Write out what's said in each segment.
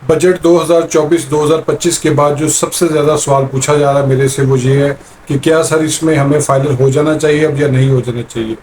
Budget 2024-2025 के बाद जो सबसे ज़्यादा सवाल पूछा जा रहा है मेरे से वो ये है कि क्या सर इसमें हमें फाइलर हो जाना चाहिए अब या नहीं हो जाना चाहिए।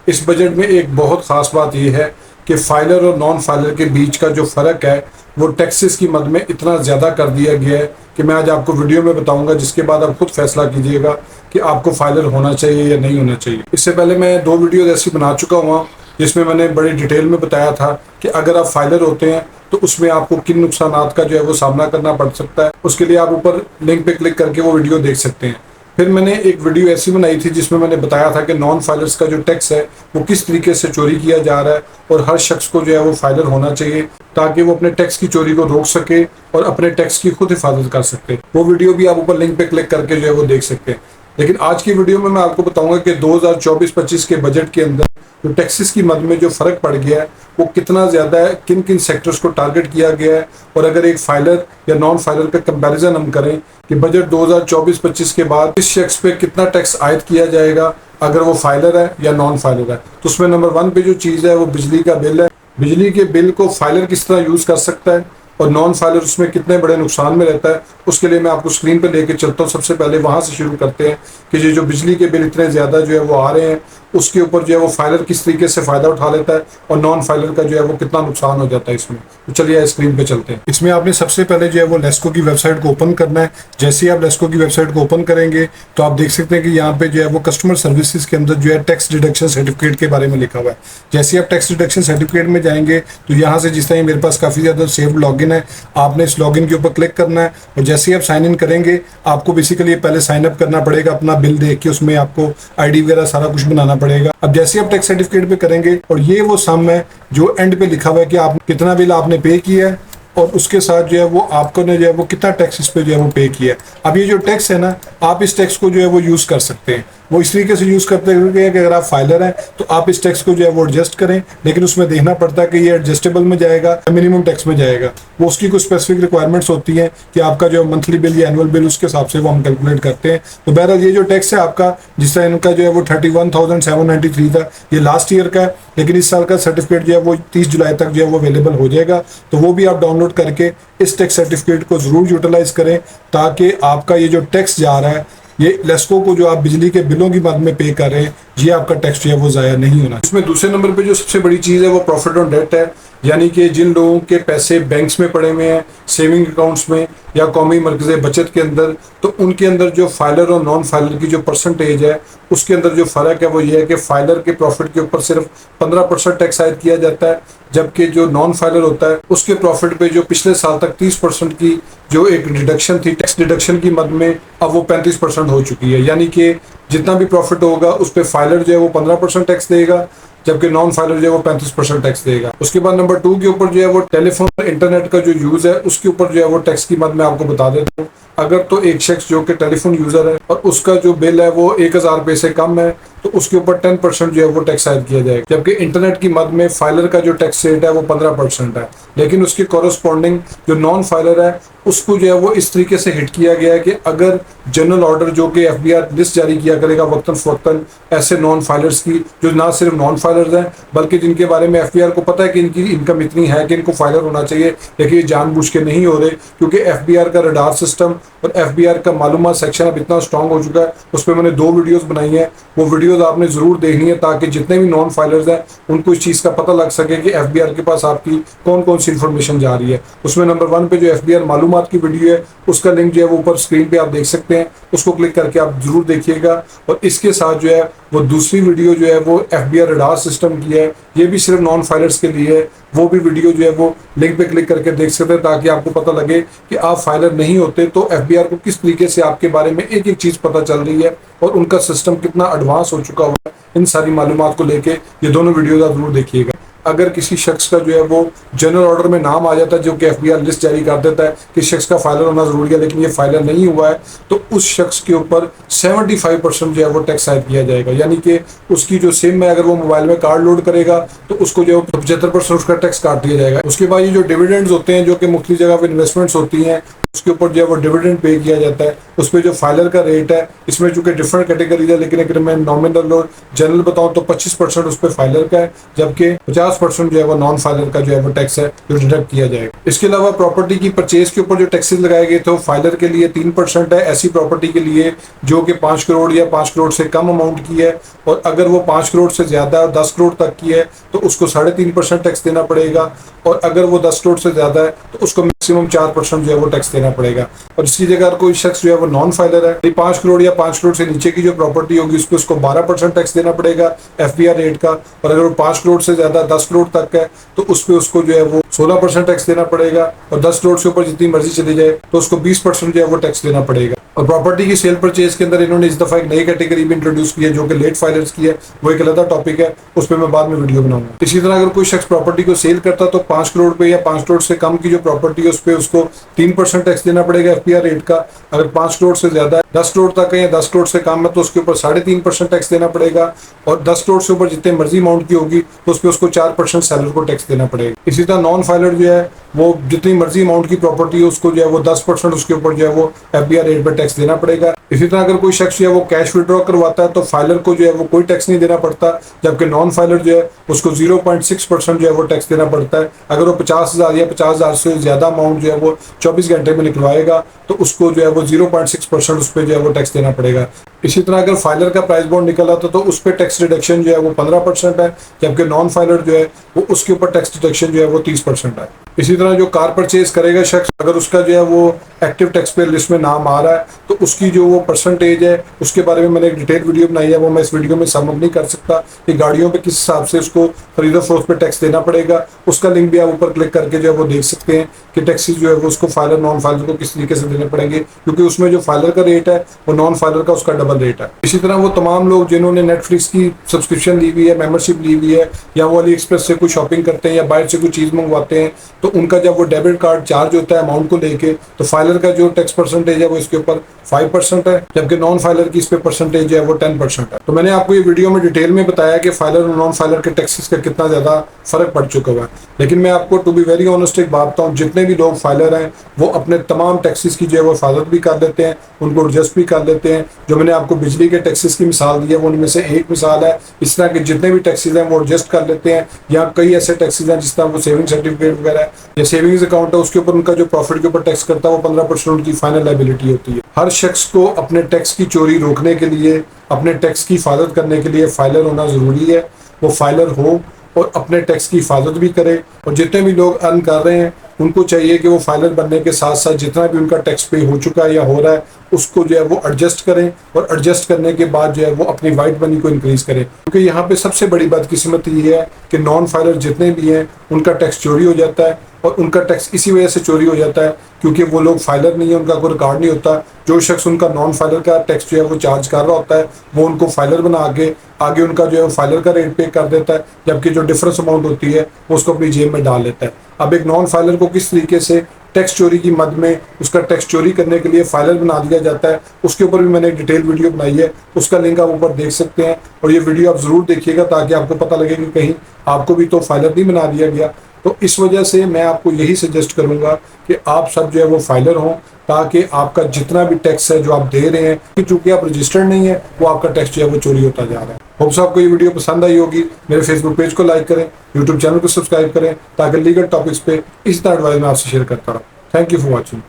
इस बजट में एक बहुत ख़ास बात ये है कि फाइलर और नॉन फाइलर के बीच का जो फ़र्क है वो टैक्सेस की मद में इतना ज़्यादा कर दिया गया है कि मैं आज आपको वीडियो में बताऊंगा, जिसके बाद आप खुद फैसला कीजिएगा कि आपको फाइलर होना चाहिए या नहीं होना चाहिए। इससे पहले मैं 2 वीडियो ऐसी बना चुका हूँ जिसमें मैंने बड़ी डिटेल में बताया था कि अगर आप फाइलर होते हैं तो उसमें आपको किन नुकसानात का जो है वो सामना करना पड़ सकता है। उसके लिए आप ऊपर लिंक पे क्लिक करके वो वीडियो देख सकते हैं। फिर मैंने एक वीडियो ऐसी बनाई थी जिसमें मैंने बताया था कि नॉन फाइलर्स का जो टैक्स है वो किस तरीके से चोरी किया जा रहा है और हर शख्स को जो है वो फाइलर होना चाहिए ताकि वो अपने टैक्स की चोरी को रोक सके और अपने टैक्स की खुद हिफाजत कर सकते। वो वीडियो भी आप ऊपर लिंक पे क्लिक करके जो है वो देख सकते हैं। लेकिन आज की वीडियो में मैं आपको बताऊंगा कि 2024-25 के बजट के अंदर जो टैक्सेस की मद में जो फ़र्क पड़ गया है वो कितना ज़्यादा है, किन किन सेक्टर्स को टारगेट किया गया है, और अगर एक फाइलर या नॉन फाइलर का कंपैरिजन हम करें कि बजट 2024-25 के बाद इस शख्स पे कितना टैक्स आयद किया जाएगा अगर वो फाइलर है या नॉन फाइलर है, तो उसमें नंबर 1 पे जो चीज़ है वो बिजली का बिल है। बिजली के बिल को फाइलर किस तरह यूज़ कर सकता है और नॉन फाइलर उसमें कितने बड़े नुकसान में रहता है, उसके लिए मैं आपको स्क्रीन पर लेके चलता हूँ। सबसे पहले वहाँ से शुरू करते हैं कि ये जो बिजली के बिल इतने ज़्यादा जो है वो आ रहे हैं उसके ऊपर जो है वो फाइलर किस तरीके से फ़ायदा उठा लेता है और नॉन फाइलर का जो है वो कितना नुकसान हो जाता है इसमें। तो चलिए स्क्रीन पे चलते हैं। इसमें आपने सबसे पहले जो है वो लेस्को की वेबसाइट को ओपन करना है। जैसे ही आप लेस्को की वेबसाइट को ओपन करेंगे तो आप देख सकते हैं कि यहाँ पे जो है वो कस्टमर सर्विसेज के अंदर जो है टैक्स डिडक्शन सर्टिफिकेट के बारे में लिखा हुआ है। जैसे ही आप टैक्स डिडक्शन सर्टिफिकेट में जाएंगे तो यहाँ से जिस तरह मेरे पास काफ़ी ज़्यादा सेव लॉगिन है, आपने इस लॉगिन के ऊपर क्लिक करना है और जैसे ही आप साइन इन करेंगे आपको बेसिकली पहले साइन अप करना पड़ेगा, अपना बिल देख के उसमें आपको आईडी वगैरह सारा कुछ बनाना पड़ेगा। अब जैसे आप टैक्स सर्टिफिकेट पे करेंगे और ये वो सम है जो एंड पे लिखा हुआ है कि आप कितना बिल आपने पे किया है और उसके साथ जो है वो आपको ने जो है वो कितना टैक्स इस पे जो है वो पे किया है। अब ये जो टैक्स है ना, आप इस टैक्स को जो है वो यूज़ कर सकते हैं। वो इस तरीके से यूज़ करते हैं कि अगर आप फाइलर हैं तो आप इस टैक्स को जो है वो एडजस्ट करें, लेकिन उसमें देखना पड़ता है कि ये एडजस्टेबल में जाएगा या मिनिमम टैक्स में जाएगा। वो उसकी कुछ स्पेसिफिक रिक्वायरमेंट्स होती हैं कि आपका जो मंथली बिल या एनुअल बिल उसके हिसाब से वो हम कैलकुलेट करते हैं। तो बहरहाल ये जो टैक्स है आपका, जिस तरह इनका जो है वो 31,793 था, ये लास्ट ईयर का है, लेकिन इस साल का सर्टिफिकेट जो है वो 30 जुलाई तक जो है वो अवेलेबल हो जाएगा। तो वो भी आप डाउनलोड करके इस टैक्स सर्टिफिकेट को ज़रूर यूटिलाइज करें ताकि आपका ये जो टैक्स जा रहा है, ये लेस्को को जो आप बिजली के बिलों की मद में पे कर रहे हैं, ये आपका टैक्स जो है वो ज़ाया नहीं होना। इसमें दूसरे नंबर पे जो सबसे बड़ी चीज़ है वो प्रॉफिट ऑन डेट है, यानी कि जिन लोगों के पैसे बैंक्स में पड़े हुए हैं, सेविंग अकाउंट्स में या कौमी मरकज़ बचत के अंदर, तो उनके अंदर जो फाइलर और नॉन फाइलर की जो परसेंटेज है उसके अंदर जो फ़र्क है वो ये है कि फाइलर के प्रॉफिट के ऊपर सिर्फ 15% टैक्स आयद किया जाता है, जबकि जो नॉन फाइलर होता है उसके प्रॉफिट पे जो पिछले साल तक 30% की जो एक डिडक्शन थी टैक्स डिडक्शन की मद में, अब वो 35% हो चुकी है। यानी कि जितना भी प्रॉफिट होगा उस पर फाइलर जो है वो 15% टैक्स देगा, जबकि नॉन फाइलर जो है वो 35% टैक्स देगा। उसके बाद नंबर 2 के ऊपर जो है वो टेलीफोन इंटरनेट का जो यूज़ है उसके ऊपर जो है वो टैक्स की मद मैं आपको बता देता हूँ। अगर तो एक शख्स जो कि टेलीफोन यूज़र है और उसका जो बिल है वो 1000 रुपये से कम है तो उसके ऊपर 10% जो है वो टैक्स आयद किया जाएगा, जबकि इंटरनेट की मद में फाइलर का जो टैक्स रेट है वो 15% है। लेकिन उसके कॉरस्पॉन्डिंग जो नॉन फाइलर है उसको जो है वो इस तरीके से हिट किया गया है कि अगर जनरल ऑर्डर जो कि FBI लिस्ट जारी किया करेगा वक्तन फवक्तन ऐसे नॉन फाइलर्स की, जो ना सिर्फ नॉन फाइलर्स हैं बल्कि जिनके बारे में FBI को पता है कि इनकी इनकम इतनी है कि इनको फाइलर होना चाहिए, लेकिन ये जानबूझ के नहीं हो रहे क्योंकि FBI का रडार सिस्टम और FBI का मालूमात सेक्शन अब इतना स्ट्रॉन्ग हो चुका है। उस पर मैंने 2 वीडियोज़ बनाई हैं, वो वीडियोज़ आपने ज़रूर देखनी है ताकि जितने भी नॉन फाइलर्स हैं उनको इस चीज़ का पता लग सके कि FBI के पास आपकी कौन कौन सी इन्फॉर्मेशन जा रही है। उसमें नंबर 1 पे जो FBI मालूमात की वीडियो है उसका लिंक जो है वो ऊपर स्क्रीन पे आप देख सकते हैं, उसको क्लिक करके आप जरूर देखिएगा। और इसके साथ जो है वो दूसरी वीडियो जो है वो FBI रडार सिस्टम की है, ये भी सिर्फ नॉन फाइलर्स के लिए है। वो भी वीडियो जो है वो लिंक पे क्लिक करके देख सकते हैं ताकि आपको पता लगे कि आप फाइलर नहीं होते तो FBI को किस तरीके से आपके बारे में एक एक चीज़ पता चल रही है और उनका सिस्टम कितना एडवांस हो चुका हुआ है। इन सारी मालूमात को लेके ये दोनों वीडियोज आप जरूर देखिएगा। अगर किसी शख्स का जो है वो जनरल ऑर्डर में नाम आ जाता है जो कि FBI लिस्ट जारी कर देता है कि शख्स का फाइलर होना ज़रूरी है, लेकिन ये फाइलर नहीं हुआ है, तो उस शख्स के ऊपर 75% जो है वो टैक्स आयद किया जाएगा। यानी कि उसकी जो सिम है अगर वो मोबाइल में कार्ड लोड करेगा तो उसको जो 75% उसका टैक्स काट दिया जाएगा। उसके बाद ये जो डिविडेंड्स होते हैं जो कि मुख्तलिफ जगह पर इन्वेस्टमेंट्स होती हैं उसके ऊपर जो है वो डिविडेंड पे किया जाता है। उस पर जो फाइलर का रेट है, इसमें चूंकि डिफरेंट कैटेगरीज है, लेकिन अगर मैं नॉमिनल और जनरल बताऊं तो 25% उस पर फाइलर का है, जबकि 50% जो है वो नॉन फाइलर का जो है वो टैक्स है जो डिडक्ट किया जाएगा। इसके अलावा प्रॉपर्टी की परचेज के ऊपर जो टैक्सेस लगाए गए थे वो फाइलर के लिए 3% है, ऐसी प्रॉपर्टी के लिए जो कि 5 करोड़ या 5 करोड़ से कम अमाउंट की है, और अगर वो 5 करोड़ से ज्यादा और 10 करोड़ तक की है तो उसको 3.5% टैक्स देना पड़ेगा, और अगर वो 10 करोड़ से ज्यादा है तो उसको मैक्सिमम 4% जो है वो टैक्स देना पड़ेगा। और इसकी जगह कोई शख्स जो है वो नॉन फाइलर है, 5 करोड़ या 5 करोड़ से नीचे की जो प्रॉपर्टी होगी उस पर उसको 12% टैक्स देना पड़ेगा एफबीआर रेट का, और अगर वो 5 करोड़ से ज्यादा 10 करोड़ तक है तो उस पर उसको जो है वो 16% टैक्स देना पड़ेगा, और 10 करोड़ से ऊपर जितनी मर्जी चली जाए तो उसको 20% जो है वो टैक्स देना पड़ेगा। और प्रॉपर्टी की सेल परचेज के अंदर इन्होंने इस दफा एक नई कैटेगरी भी इंट्रोड्यूस की है जो कि लेट फाइलर्स की है, वो एक अलग टॉपिक है, उस पर मैं बाद में वीडियो बनाऊंगा। इसी तरह अगर कोई शख्स प्रॉपर्टी को सेल करता तो 5 करोड़ पे या 5 करोड़ से कम की जो प्रॉपर्टी है उस पर उसको 3% टैक्स देना पड़ेगा एफपीआर रेट का। अगर 5 करोड़ से ज्यादा है, 10 करोड़ तक है या 10 करोड़ से कम है तो उसके ऊपर 3.5% टैक्स देना पड़ेगा, और 10 करोड़ से ऊपर जितने मर्जी अमाउंट की होगी तो उस पर उसको 4% सेलर को टैक्स देना पड़ेगा। इसी तरह नॉन फाइलर जो है वो जितनी मर्जी अमाउंट की प्रॉपर्टी है उसको जो है वो 10% उसके ऊपर जो है वो एफबीआर रेट पर टैक्स देना पड़ेगा। इसी तरह अगर कोई शख्स जो है वो कैश विड्रॉ करवाता है तो फाइलर को जो है वो कोई टैक्स नहीं देना पड़ता, जबकि नॉन फाइलर जो है उसको 0.6% जो है वो टैक्स देना पड़ता है। अगर वो 50,000 या 50,000 से ज्यादा अमाउंट जो है वो 24 घंटे में निकलवाएगा तो उसको जो है वो 0.6% उस पर जो है वो टैक्स देना पड़ेगा। इसी तरह अगर फाइलर का प्राइस बॉन्ड निकल आता तो उस पर टैक्स डिडक्शन जो है वो 15% है, जबकि नॉन फाइलर जो है वो उसके ऊपर टैक्स डिडक्शन जो है वो 30% है। इसी तरह जो कार परचेज करेगा शख्स, अगर उसका जो है वो एक्टिव टैक्स पेयर लिस्ट में नाम आ रहा है तो उसकी जो वो परसेंटेज है उसके बारे में मैंने एक डिटेल वीडियो बनाई है, वो मैं इस वीडियो में सम नहीं कर सकता कि गाड़ियों पे किस हिसाब से उसको खरीदो फरोख्त पे टैक्स देना पड़ेगा। उसका लिंक भी आप ऊपर क्लिक करके जो है वो देख सकते हैं कि टैक्सेस जो है वो उसको फाइलर नॉन फाइलर को किस तरीके से देने पड़ेंगे, क्योंकि उसमें जो फाइलर का रेट है वो नॉन फाइलर का उसका डबल रेट है। इसी तरह वो तमाम लोग जिन्होंने नेटफ्लिक्स की सब्सक्रिप्शन ली हुई है, मेंबरशिप ली हुई है, या वो अली एक्सप्रेस से कोई शॉपिंग करते हैं या बाहर से कोई चीज़ मंगवाते हैं, तो उनका जब वो डेबिट कार्ड चार्ज होता है अमाउंट को लेके तो फाइलर का जो टैक्स परसेंटेज है वो इसके ऊपर 5% है, जबकि नॉन फाइलर की इस पे परसेंटेज है वो 10% है। तो मैंने आपको ये वीडियो में डिटेल में बताया कि फाइलर और नॉन फाइलर के टैक्सेस का कितना ज़्यादा फर्क पड़ चुका हुआ है, लेकिन मैं आपको टू बी वेरी ऑनेस्ट एक बात बताऊँ, जितने भी लोग फाइलर हैं वो अपने तमाम टैक्सेस की जो है वो हिफाजत भी कर लेते हैं, उनको एडजस्ट भी कर लेते हैं। जो मैंने आपको बिजली के टैक्सेस की मिसाल दी है वो उनमें से एक मिसाल है। इस तरह के जितने भी टैक्सेस हैं वो एडजस्ट कर लेते हैं। यहाँ कई ऐसे टैक्सेस हैं जिस तरह वो सेविंग सर्टिफिकेट वगैरह है या सेविंग्स अकाउंट है, उसके ऊपर उनका जो प्रॉफिट के ऊपर टैक्स करता है वो 15% उनकी फाइनल लायबिलिटी होती है। हर शख्स को अपने टैक्स की चोरी रोकने के लिए, अपने टैक्स की हिफाजत करने के लिए फाइलर होना ज़रूरी है। वो फाइलर हो और अपने टैक्स की हिफाजत भी करे, और जितने भी लोग अर्न कर रहे हैं उनको चाहिए कि वो फाइलर बनने के साथ साथ जितना भी उनका टैक्स पे हो चुका है या हो रहा है उसको जो है वो एडजस्ट करें, और एडजस्ट करने के बाद जो है वो अपनी वाइट मनी को इंक्रीज करें। क्योंकि यहाँ पे सबसे बड़ी बदकिस्मती ये है कि नॉन फाइलर जितने भी हैं उनका टैक्स चोरी हो जाता है, और उनका टैक्स इसी वजह से चोरी हो जाता है क्योंकि वो लोग फाइलर नहीं है, उनका कोई रिकॉर्ड नहीं होता। जो शख्स उनका नॉन फाइलर का टैक्स जो है वो चार्ज कर रहा होता है वो उनको फाइलर बना के आगे उनका जो है फाइलर का रेट पे कर देता है, जबकि जो डिफरेंस अमाउंट होती है वो उसको अपनी जेब में डाल लेता है। अब एक नॉन फाइलर को किस तरीके से टैक्स चोरी की मद में उसका टैक्स चोरी करने के लिए फाइलर बना दिया जाता है उसके ऊपर भी मैंने एक डिटेल वीडियो बनाई है, उसका लिंक आप ऊपर देख सकते हैं। और ये वीडियो आप ज़रूर देखिएगा ताकि आपको पता लगे कि कहीं आपको भी तो फाइलर नहीं बना दिया गया। तो इस वजह से मैं आपको यही सजेस्ट करूंगा कि आप सब जो है वो फाइलर हों, ताकि आपका जितना भी टैक्स है जो आप दे रहे हैं, चूंकि आप रजिस्टर्ड नहीं है, वो आपका टैक्स जो है वो चोरी होता जा रहा है। होप्स आपको ये वीडियो पसंद आई होगी। मेरे फेसबुक पेज को लाइक करें, यूट्यूब चैनल को सब्सक्राइब करें ताकि लीगल टॉपिक्स पे इस तरह एडवाइस मैं आपसे शेयर करता रहूँ। Thank you for watching.